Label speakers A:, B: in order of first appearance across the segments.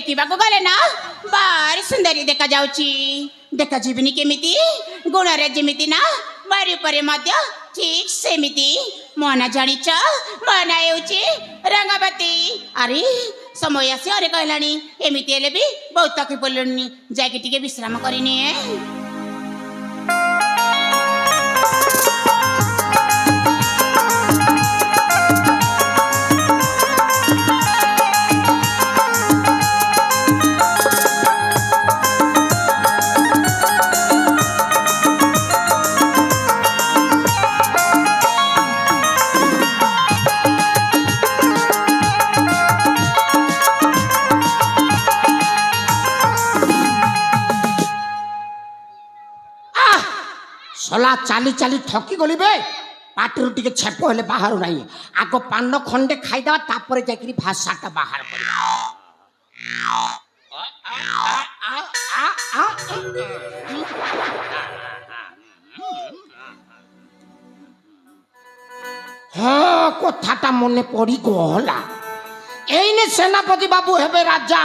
A: ଦେଖିବାକୁ ଗଲେ ନା ଭାରି ସୁନ୍ଦରୀ ଦେଖାଯାଉଛି। ଦେଖାଯିବିନି କେମିତି? ଗୁଣରେ ଯେମିତି ନା ବାରି ଉପରେ ମଧ୍ୟ ଠିକ୍ ସେମିତି। ମୋ ନା ଜାଣିଛ? ମୋ ନା ହେଉଛି ରଙ୍ଗବତୀ। ଆରେ ସମୟ ଆସି ଅନେକ ହେଲାଣି, ଏମିତି ହେଲେ ବି ବହୁତ ଥକି ପଡ଼ିଲୁଣି, ଯାଇକି ଟିକେ ବିଶ୍ରାମ କରିନିଏ।
B: सला चाली चाली थकी गली बे पाटिरु टिके छेप हेले बाहर नाही आग पान खंडे खाइदा तापर जाकरी भाषाटा बाहर करबा। हाँ कथाटा मने पड़ी गला एइने सेनापति बाबू हेबे राजा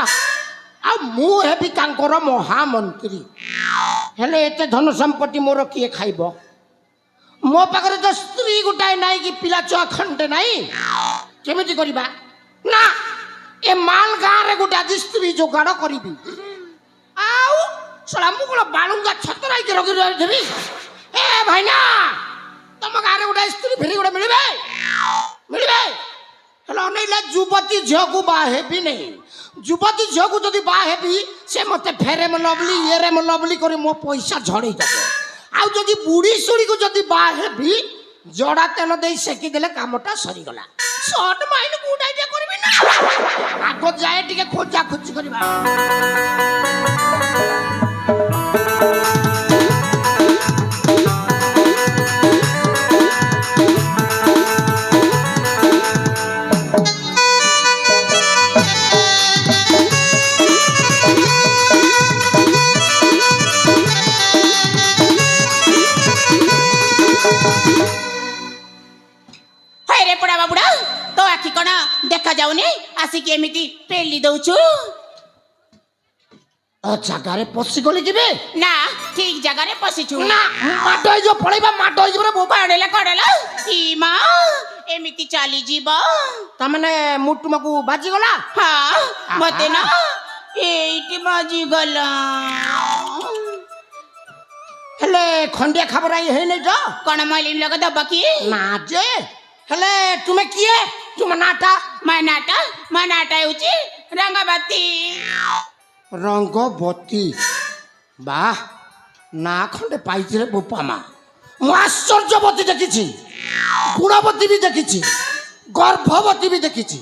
B: आ मु हेबी तांकर महामंत्री हेले एते धन संपत्ति मोर किए खाइब मो पाखरे तो स्त्री गुटाए नाई कि पिला छुआ खंडे नाई केमिति करिबा ना ए माल गाँ रे गुटे आज स्त्री जोगाड़ करिबी आउ सला मु कोन बालुंगा छतराई के रगि रहिबी ए भाईना तम गाँ रे गुटे स्त्री फेरी गुटे मिलिबे हेलो अनैला युवती झियो को बा हेबी नहीं युवती झियो को जदि बा हेबी से मते फेरे में लवली येरे में लवली करे मो पैसा झड़े जाबे आ जदि बुढ़ी सुड़ी को जदि बा हेबी जड़ा तेल दे सेकी देले कामटा सरी गला शॉर्ट माइंड गुड आइडिया करबी ना आगो जाए टिके खोजा खोजी करबा। देखा जाऊनी आसिक एमिति पेली दउछु जगह रे पसी गली जिबे ना ठीक जगह रे पसीछु ना माटोई जो पळैबा माटोई जिबरे बोबा अडेला कडेला ई मा एमिति चाली जीबो त माने मुटुमकु बाजी गला हां मते ना एइटी बाजी गला हेले खंडिया खबराई हे नै त कोन मैले लगा दबा की ना जे हेले तुमे किए तुम नाटा मनाटा होची रंगबती रंगबती वाह ना खंडे पाइछे बोपा मा मु आश्चर्यवती देखिछि गुणवती भी देखिछि गर्भवती भी देखिछि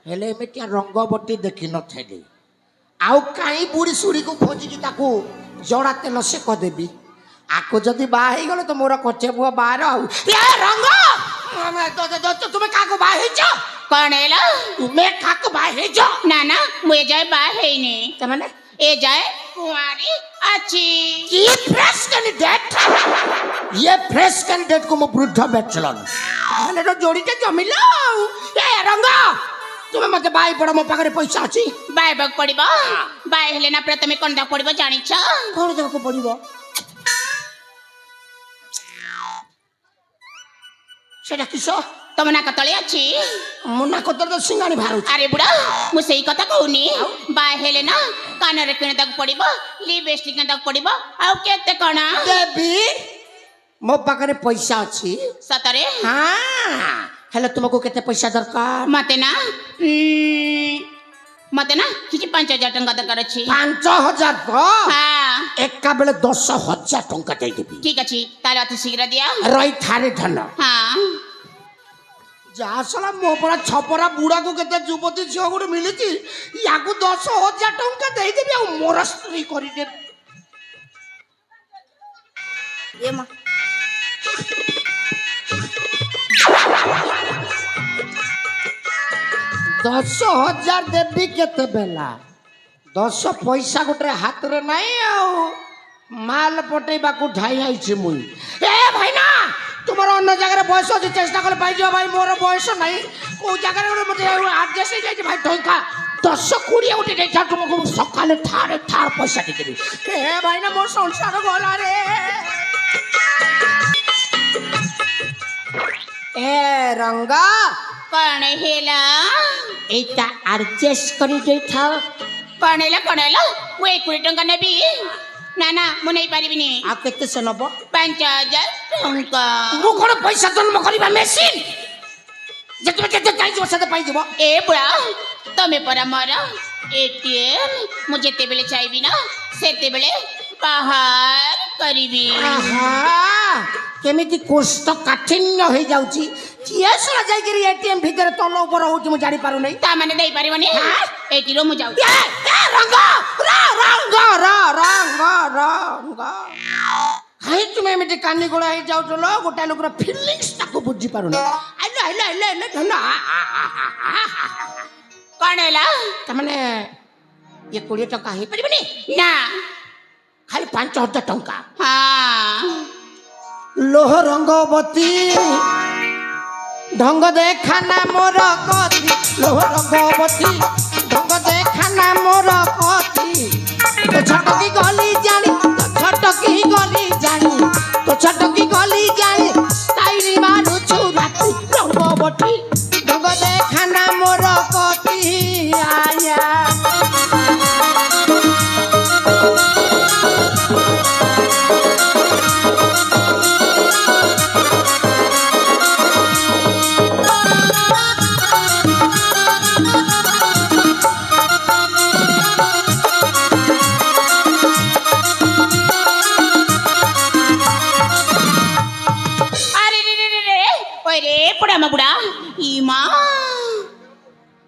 B: हेले एमितिया रंगबती देखि न थेली आउ काई बुढ़ी सुड़ी को खोजी की ताकू जड़ा तेल से क देबी आको जदी बा हे गलो तो मोर कचे बुआ बाहर आउ ए रंग तुम्हें काको बा हे छ कोन हेला तुम्हें काको बा हे छ ना ना मुए जाय बा हे ने त माने ए जाय कुंवारी अच्छी ये फ्रेश कैंडिडेट को मो वृद्ध बैचलर माने तो जोड़ी के जमिलो ए रंग तुम्हें मते बाई पड़ मो पाखरे पैसा अछि बाई बक पड़िबो बाई हेले ना प्रथमे कोन दा पड़िबो जानि छ कोन दा को पड़िबो सेटा किसो तम ना कतले अछि मुना कतल तो सिंगाणी भारू अरे बुढ़ा मु सेही कथा कहूनी बा हेले ना कान रे किन तक पड़िबो लिपस्टिक तक पड़िबो आ केते कोना देबी मो पाखरे पैसा अछि सतरे हां हेले तुमको केते पैसा दरकार मते ना किछि 5000 टंका दरकार अछि 5000 को हां एका बेले 10000 टंका दे देबी ठीक अछि ताले अति शीघ्र दिया रही थारे धन हां जा सला मो परा छपरा बुढ़ा को केते युवती झियो गुड मिलिछि याकू 10000 टंका दे देबी आ मोर स्त्री करि दे ए मा 10,000 देवी केते बेला 10 पैसा गोटे हाथ रे नहीं आउ माल पटेबा को ढाई आइछि मुई ए भाईना तुमर अन्य जगह बयस अछि चेष्टा कर पाइ जो भाई मोर बयस नहीं को जगह रे मते एडजस्ट हो जाय भाई 10-20 ଗୋଟେ ଦେଇଥା ତୁମକୁ ସକାଳେ ଥାରେ ଥାର ପଇସା ଦେଇଦେବି ଏ ଭାଇନା ମୋ ସଂସାର ଗଲା ରେ ଏ ରଙ୍ଗ
A: କଣ ହେଲା
B: ଏଇଟା ଆଡଜଷ୍ଟ କରି ଦେଇଥାଅ
A: କଣ ହେଲା ମୁଁ 20 ଟଙ୍କା ନେବି ନା ନା ମୁଁ ନେଇପାରିବିନି
B: ଆଉ କେତେ ସେ ନବ
A: 5000 ଟଙ୍କା
B: ମୁଁ କଣ ପଇସା ଜନ୍ମ କରିବା ମେସିନ୍ ଯେତେବେଳେ ଯେତେ ଚାହିଁଯିବ ସେତେ ପାଇଯିବ
A: ଏ ବୁଢ଼ା ତମେ ପରା ମୋର ATM ମୁଁ ଯେତେବେଳେ ଚାହିଁବି ନା ସେତେବେଳେ ବାହାର କରିବି
B: ଆହା କେମିତି କୋଷ୍ଠକାଠିନ୍ୟ ହେଇଯାଉଛି କିଏ ଶଳା ଯାଇକିରି ATM ଭିତରେ ତଳ ଉପର ହଉଛି ମୁଁ ଜାଣିପାରୁନି
A: ତା ମାନେ ଦେଇପାରିବନି ଏଇଟିରୁ ମୁଁ ଯାଉଛି
B: ରଙ୍ଗ କାହିଁ ତୁମେ ଏମିତି କାନି ଗୋଳା ହେଇଯାଉଛ ଗୋଟାଏ ଲୋକର ଫିଲିଙ୍ଗସ୍ ତାକୁ ବୁଝିପାରୁନ
A: କଣ ହେଲା
B: ତାମାନେ ଇଏ 20 ଟଙ୍କା ହେଇପାରିବନି
A: ନା
B: ଖାଲି 5000 ଟଙ୍କା
A: ହଁ
B: ଲୋହ ରଙ୍ଗବତୀ ଢଙ୍ଗ ଦେଖାନା ମୋର କତି ଲୋହ ରଙ୍ଗବତୀ ଢଙ୍ଗ ଦେଖାନା ମୋର କତି তো ছটকি গলি জানি তো ছটকি গলি জানি তো ছটকি গলি জানি স্টাইল মারুছু রাতি রঙ্গবতী ঢঙ্গ দেখানা মোর কতি আয়া
A: మా బుడా ఈమా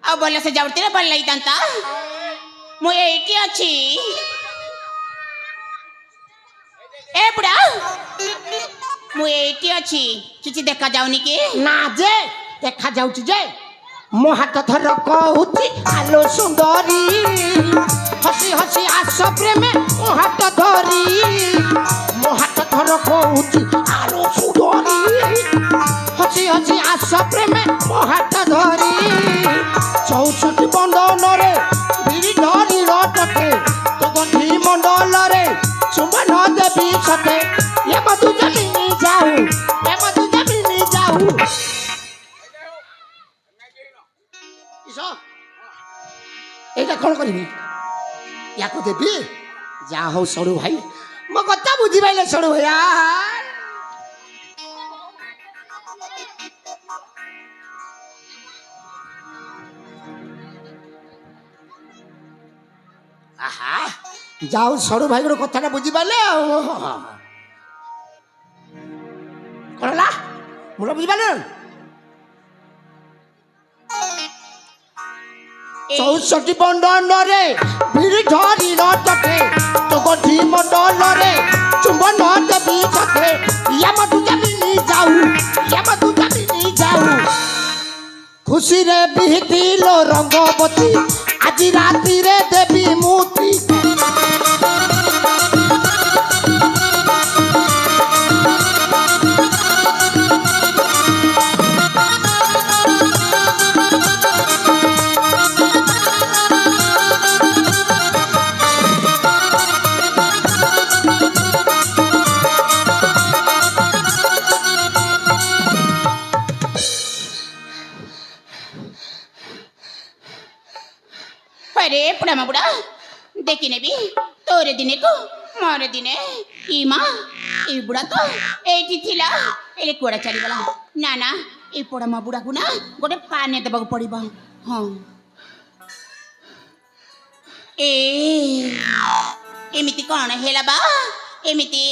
A: ఆ బల్ల సే జావతిరే బల్ల ఇదంతా ମୁଁ ଏଇଠି ଅଛି ଏ ବୁଢ଼ା ମୁଁ ଏଇଠି ଅଛି କିଛି ଦେଖା ଯାଉନି କି
B: ନା ଯେ ଦେଖା ଯାଉଛି ଯେ ମୋ ହାତ ଧର କହୁଛି ଆଲୋ ସୁନ୍ଦରୀ ହସି ହସି ଆସ ପ୍ରେମେ ମୋ ହାତ ଧରି ମୋ ହାତ ଧର କହୁଛି ଆଲୋ ସୁନ୍ଦରୀ ହସି ହସି ଆସ ପ୍ରେମେ ମୋ ହାତ ଧରି 64 ବନ୍ଦନରେ ବିରି ଧରି ରଟଟେ ତ ଗଣ୍ଠି ମଣ୍ଡଳରେ ଚୁମ୍ବନ ଦେବି ସତେ ଏ ମଧୁ ଜମିନି ଯାଉ ଏ ମଧୁ ଜମିନି ଯାଉ এইটা কোন করিবি ইয়াকু দেবি যা হও সরু ভাই মো কথা বুঝি পাইলে সরু ভাইয়া আহা যাও সরু ভাইগুলো কথাটা বুঝি পাইলে করলা মুলো বুঝি পাইলে 64 বন্দନରେ ভিড় ধরি রটে তো গঠি মণ্ডলরে চুম্বন দেবি সতে ইয়ামধু জামিনি যাও খুশিরে বিহিতিল রঙ্গবতী আজি রাতিরে দেবী মুতি
A: अरे बुढ़ा मा बुढ़ा देखी ने भी तोरे दिने को मोरे दिने ई माँ ई बुढ़ा तो एठी थिला एले कोड़ा चली गला ना ना ई बुढ़ा मा बुढ़ा को ना गोटे पानी देबा को पड़िबा हां ए एमिति कोन हेला बा एमिति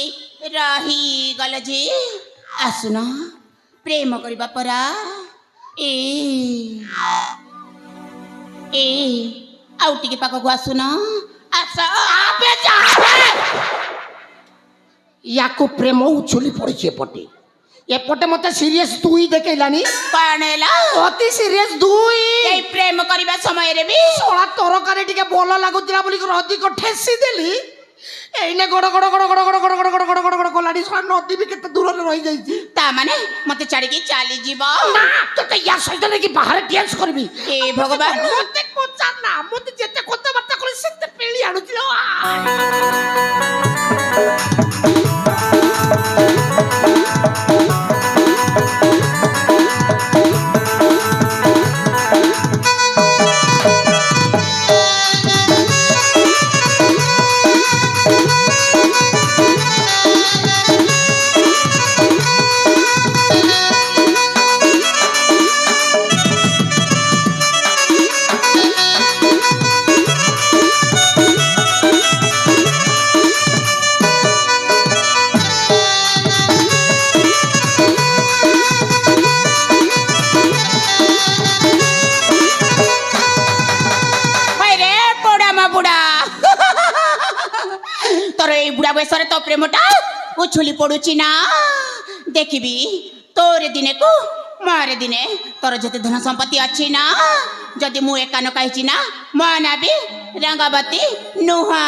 A: रही गल जे आसुना प्रेम करबा परा ए ए ଆଉ ଟିକେ ପାଖକୁ ଆସୁନ ଆସ
B: ଆପେ ଯାବେ ইয়াকু প্রেম উছুলি পড়িছে এপটে এপটে মতে সিরিয়াস 2 দেখাইলানি
A: କଣ ହେଲା
B: অতি সিরিয়াস 2
A: এই ପ୍ରେମ କରିବା ସମୟରେ ବି
B: সোলা তরকারি টিকে বল লাগুতিলা বলি ଅଧିକ ঠেসি দেলি এইনে গড় গড় গড় গড় গড় গড় গড় গড় গড় গড় গড় গলাড়ি সব নদী বি কেତେ দূରରେ ରହିଯାଇଛି।
A: ତା ମାନେ ମତେ ଛାଡ଼ିକି ଚାଲିଯିବ?
B: ନା ତତେ ୟା ସହିତ ନେଇକି ବାହାରେ ଡ୍ୟାନ୍ସ କରିବି।
A: ଏ ଭଗବାନ,
B: ମତେ ପଚାର ନା, ମତେ ଯେତେ କଥାବାର୍ତ୍ତା କଲେ ସେତେ ପେଳି ଆଣୁଛି ଲୋ।
A: রে পোড়া মা বুড়া, তোর এই বুড়া বয়সরে তো প্রেমটা উছুলি পড়ুছি না। ଦେଖିବି ତୋର ଦିନେକୁ ମୋର ଦିନେ ତୋର ଯେତେ ଧନ ସମ୍ପତ୍ତି ଅଛି ନା, ଯଦି ମୁଁ ଏକା ନ କହିଛି ନା, ମୋ ନାଁ ବି ରଙ୍ଗବତୀ ନୁହଁ।